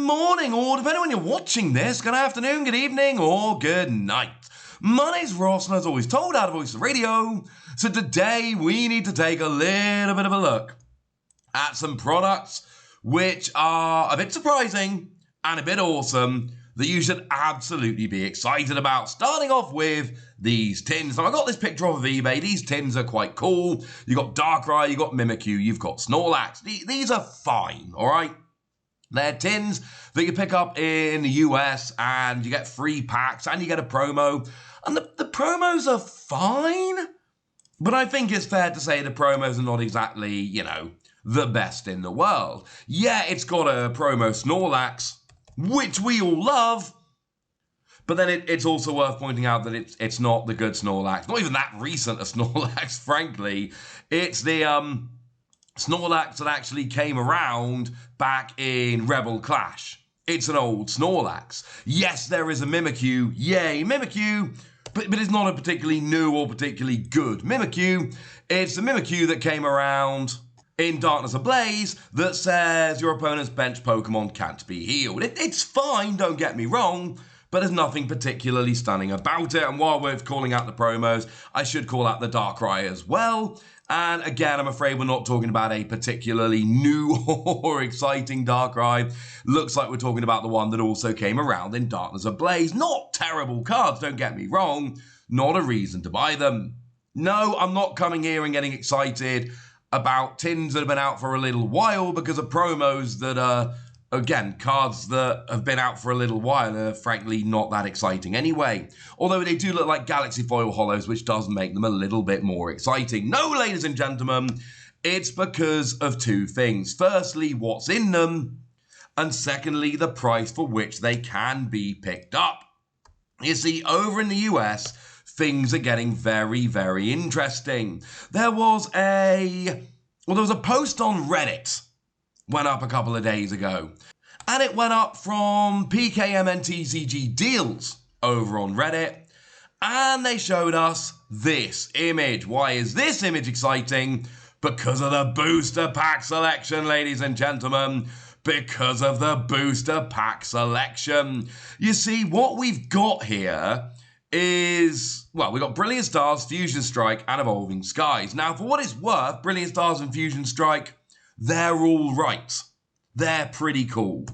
morning, or depending on when you're watching this, good afternoon, good evening, or good night. My name's Ross, and as always told out of Voice of Radio, so today we need to take a little bit of a look at some products which are a bit surprising and a bit awesome that you should absolutely be excited about. Starting off with these tins. Now, I got this picture off of eBay. These tins are quite cool. You got Darkrai, you got Mimikyu, you've got Snorlax. These are fine, all right? They're tins that you pick up in the US and you get free packs and you get a promo. And the promos are fine, but I think it's fair to say the promos are not exactly, you know, the best in the world. Yeah, it's got a promo Snorlax, which we all love, but then it's also worth pointing out that it's not the good Snorlax, not even that recent a Snorlax, frankly. It's the Snorlax that actually came around back in Rebel Clash. It's an old Snorlax. Yes, there is a Mimikyu, yay Mimikyu, but it's not a particularly new or particularly good Mimikyu. It's the Mimikyu that came around in Darkness Ablaze that says your opponent's bench Pokemon can't be healed. It's fine, don't get me wrong, but there's nothing particularly stunning about it. And while we're calling out the promos, I should call out the Darkrai as well. And again, I'm afraid we're not talking about a particularly new or exciting Darkrai. Looks like we're talking about the one that also came around in Darkness Ablaze. Not terrible cards, don't get me wrong. Not a reason to buy them. No, I'm not coming here and getting excited about tins that have been out for a little while because of promos that are, again, cards that have been out for a little while and are frankly not that exciting anyway. Although they do look like Galaxy Foil Hollows, which does make them a little bit more exciting. No, ladies and gentlemen, it's because of two things. Firstly, what's in them, and secondly, the price for which they can be picked up. You see, over in the US, things are getting very, very interesting. There was a post on Reddit went up a couple of days ago, and it went up from Pokémon TCG deals over on Reddit, and they showed us this image. Why is this image exciting? Because of the booster pack selection, ladies and gentlemen. Because of the booster pack selection. You see, what we've got here is, well, we've got Brilliant Stars, Fusion Strike, and Evolving Skies. Now, for what it's worth, Brilliant Stars and Fusion Strike, they're all right. They're pretty cool.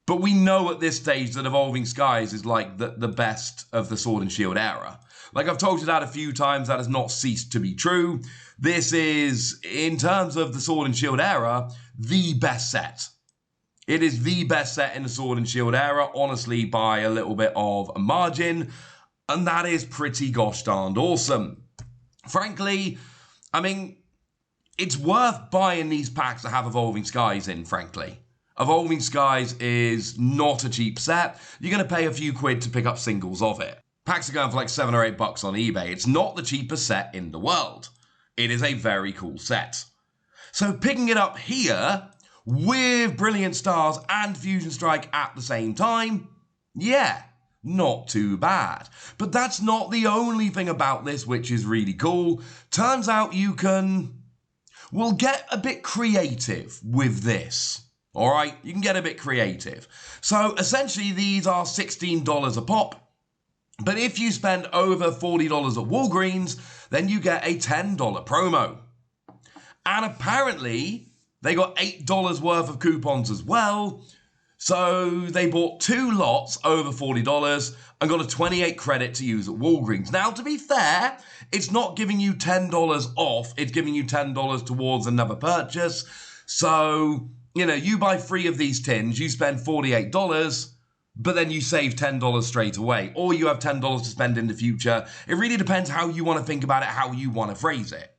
But we know at this stage that Evolving Skies is like the best of the Sword and Shield era. Like I've told you that a few times, that has not ceased to be true. This is, in terms of the Sword and Shield era, the best set. It is the best set in the Sword and Shield era, honestly, by a little bit of a margin. And that is pretty gosh darned awesome. Frankly, I mean, it's worth buying these packs to have Evolving Skies in, frankly. Evolving Skies is not a cheap set. You're going to pay a few quid to pick up singles of it. Packs are going for like $7 or $8 on eBay. It's not the cheapest set in the world. It is a very cool set. So picking it up here with Brilliant Stars and Fusion Strike at the same time, yeah, not too bad. But that's not the only thing about this which is really cool. Turns out you can, well, get a bit creative with this. All right, you can get a bit creative. So essentially these are $16 a pop. But if you spend over $40 at Walgreens, then you get a $10 promo. And apparently they got $8 worth of coupons as well. So they bought two lots over $40 and got a 28 credit to use at Walgreens. Now, to be fair, it's not giving you $10 off. It's giving you $10 towards another purchase. So, you know, you buy 3 of these tins, you spend $48, but then you save $10 straight away. Or you have $10 to spend in the future. It really depends how you want to think about it, how you want to phrase it.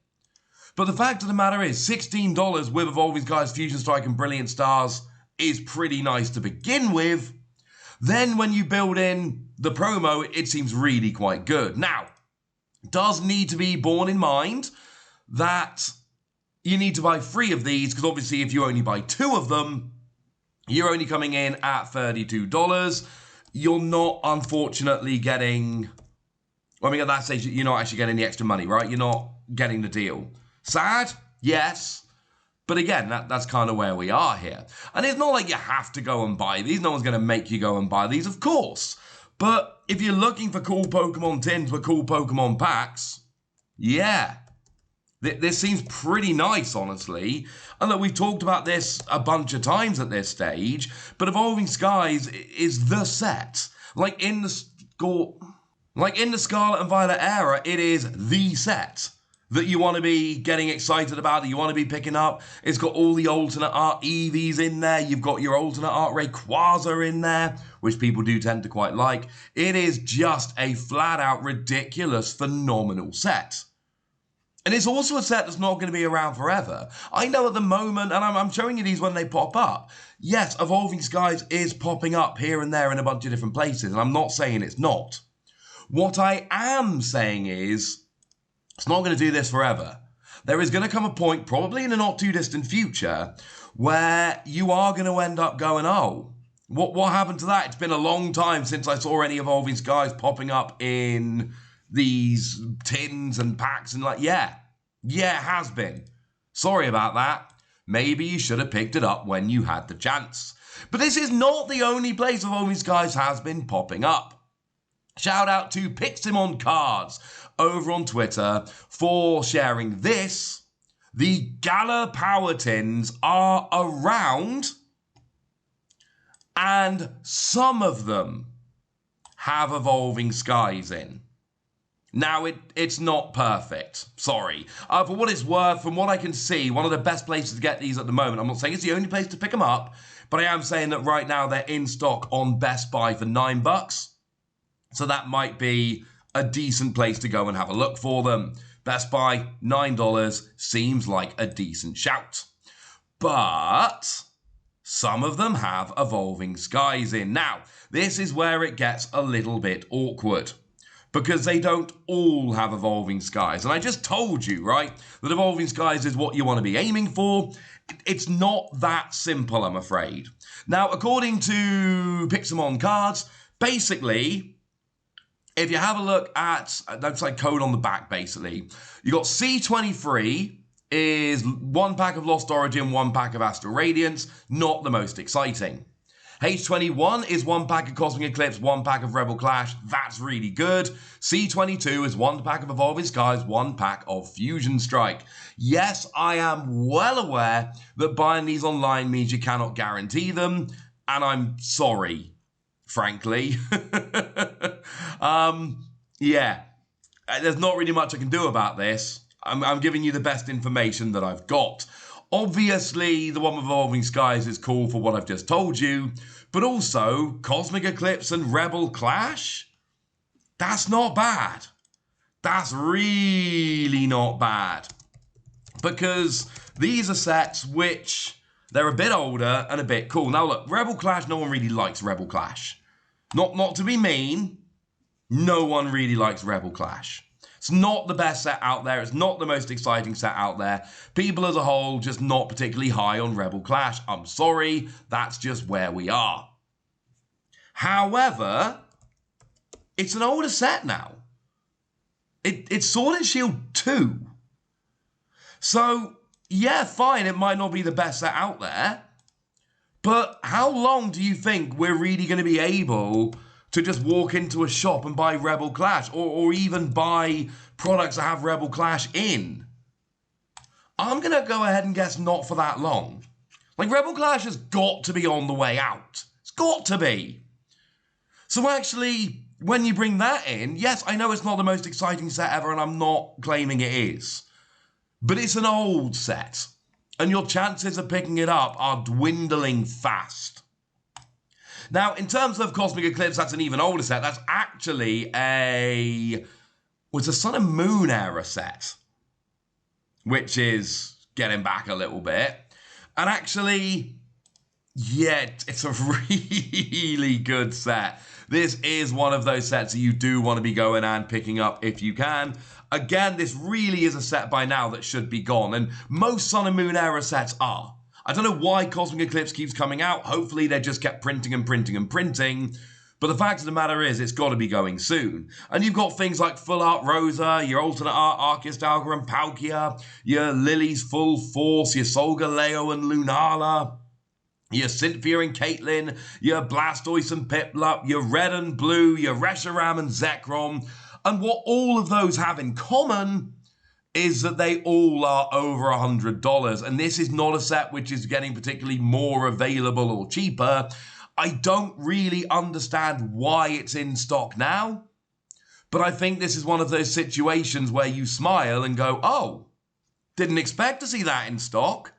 But the fact of the matter is, $16 with Evolving Skies, Fusion Strike, and Brilliant Stars is pretty nice to begin with. Then when you build in the promo, it seems really quite good. Now, does need to be borne in mind that you need to buy 3 of these, because obviously if you only buy 2 of them, you're only coming in at $32. You're not, unfortunately, getting, well, I mean, at that stage, you're not actually getting the extra money, right? You're not getting the deal. Sad? Yes. But again, that's kind of where we are here. And it's not like you have to go and buy these. No one's going to make you go and buy these, of course. But if you're looking for cool Pokemon tins with cool Pokemon packs, yeah. This seems pretty nice, honestly. And look, we've talked about this a bunch of times at this stage, but Evolving Skies is the set. Like in the Scarlet and Violet era, it is the set that you want to be getting excited about, that you want to be picking up. It's got all the alternate art Eevees in there. You've got your alternate art Rayquaza in there, which people do tend to quite like. It is just a flat-out ridiculous, phenomenal set. And it's also a set that's not going to be around forever. I know at the moment, and I'm showing you these when they pop up, yes, Evolving Skies is popping up here and there in a bunch of different places, and I'm not saying it's not. What I am saying is, it's not going to do this forever. There is going to come a point, probably in a not too distant future, where you are going to end up going, oh, what happened to that? It's been a long time since I saw any Evolving Skies popping up in these tins and packs, and yeah, it has been. Sorry about that. Maybe you should have picked it up when you had the chance. But this is not the only place Evolving Skies has been popping up. Shout out to Pixelmon Cards over on Twitter for sharing this. The Gala Power Tins are around, and some of them have Evolving Skies in. Now, it's not perfect. Sorry. For what it's worth, from what I can see, one of the best places to get these at the moment, I'm not saying it's the only place to pick them up, but I am saying that right now they're in stock on Best Buy for $9. So that might be a decent place to go and have a look for them. Best Buy, $9, seems like a decent shout. But some of them have Evolving Skies in. Now, this is where it gets a little bit awkward, because they don't all have Evolving Skies. And I just told you, right, that Evolving Skies is what you want to be aiming for. It's not that simple, I'm afraid. Now, according to Pixelmon Cards, basically, if you have a look at, that's like code on the back, basically, you got C23 is 1 pack of Lost Origin, 1 pack of Astral Radiance, not the most exciting. H21 is 1 pack of Cosmic Eclipse, 1 pack of Rebel Clash, that's really good. C22 is 1 pack of Evolving Skies, 1 pack of Fusion Strike. Yes, I am well aware that buying these online means you cannot guarantee them, and I'm sorry, frankly. Yeah, there's not really much I can do about this. I'm giving you the best information that I've got. Obviously, the one with Evolving Skies is cool for what I've just told you, but also Cosmic Eclipse and Rebel Clash? That's not bad. That's really not bad. Because these are sets which, they're a bit older and a bit cool. Now look, Rebel Clash, no one really likes Rebel Clash. Not to be mean, no one really likes Rebel Clash. It's not the best set out there. It's not the most exciting set out there. People as a whole just not particularly high on Rebel Clash. I'm sorry, that's just where we are. However, it's an older set now. It's Sword and Shield 2. So, yeah, fine, it might not be the best set out there. But how long do you think we're really going to be able to just walk into a shop and buy Rebel Clash, or even buy products that have Rebel Clash in? I'm going to go ahead and guess not for that long. Like, Rebel Clash has got to be on the way out. It's got to be. So actually, when you bring that in, yes, I know it's not the most exciting set ever, and I'm not claiming it is. But it's an old set, and your chances of picking it up are dwindling fast. Now, in terms of Cosmic Eclipse, that's an even older set. That's actually a Sun and Moon era set, which is getting back a little bit. And actually, yeah, it's a really good set. This is one of those sets that you do want to be going and picking up if you can. Again, this really is a set by now that should be gone, and most Sun and Moon era sets are. I don't know why Cosmic Eclipse keeps coming out. Hopefully they just kept printing and printing and printing. But the fact of the matter is, it's got to be going soon. And you've got things like Full Art Rosa, your Alternate Art Arceus, Dalga and Palkia, your Lily's Full Force, your Solgaleo and Lunala, your Cynthia and Caitlyn, your Blastoise and Piplup, your Red and Blue, your Reshiram and Zekrom. And what all of those have in common is that they all are over $100. And this is not a set which is getting particularly more available or cheaper. I don't really understand why it's in stock now, but I think this is one of those situations where you smile and go, oh, didn't expect to see that in stock.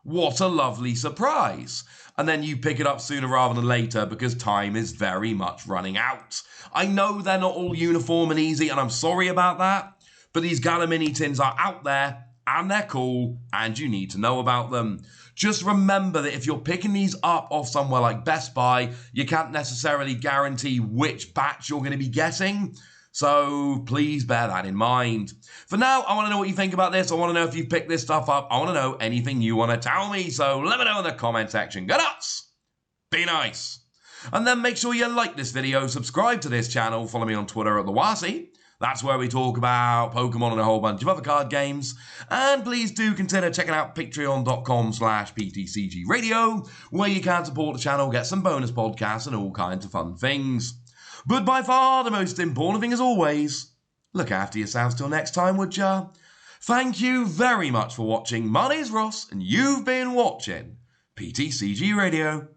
What a lovely surprise. And then you pick it up sooner rather than later because time is very much running out. I know they're not all uniform and easy, and I'm sorry about that, but these Gala Mini Tins are out there and they're cool and you need to know about them. Just remember that if you're picking these up off somewhere like Best Buy, you can't necessarily guarantee which batch you're going to be getting. So please bear that in mind. For now, I want to know what you think about this. I want to know if you've picked this stuff up. I want to know anything you want to tell me. So let me know in the comment section. Go nuts! Be nice! And then make sure you like this video, subscribe to this channel, follow me on Twitter at TheWasi. That's where we talk about Pokemon and a whole bunch of other card games. And please do consider checking out patreon.com/PTCGradio, where you can support the channel, get some bonus podcasts and all kinds of fun things. But by far the most important thing as always, look after yourselves till next time, would ya? Thank you very much for watching. My name's Ross, and you've been watching PTCG Radio.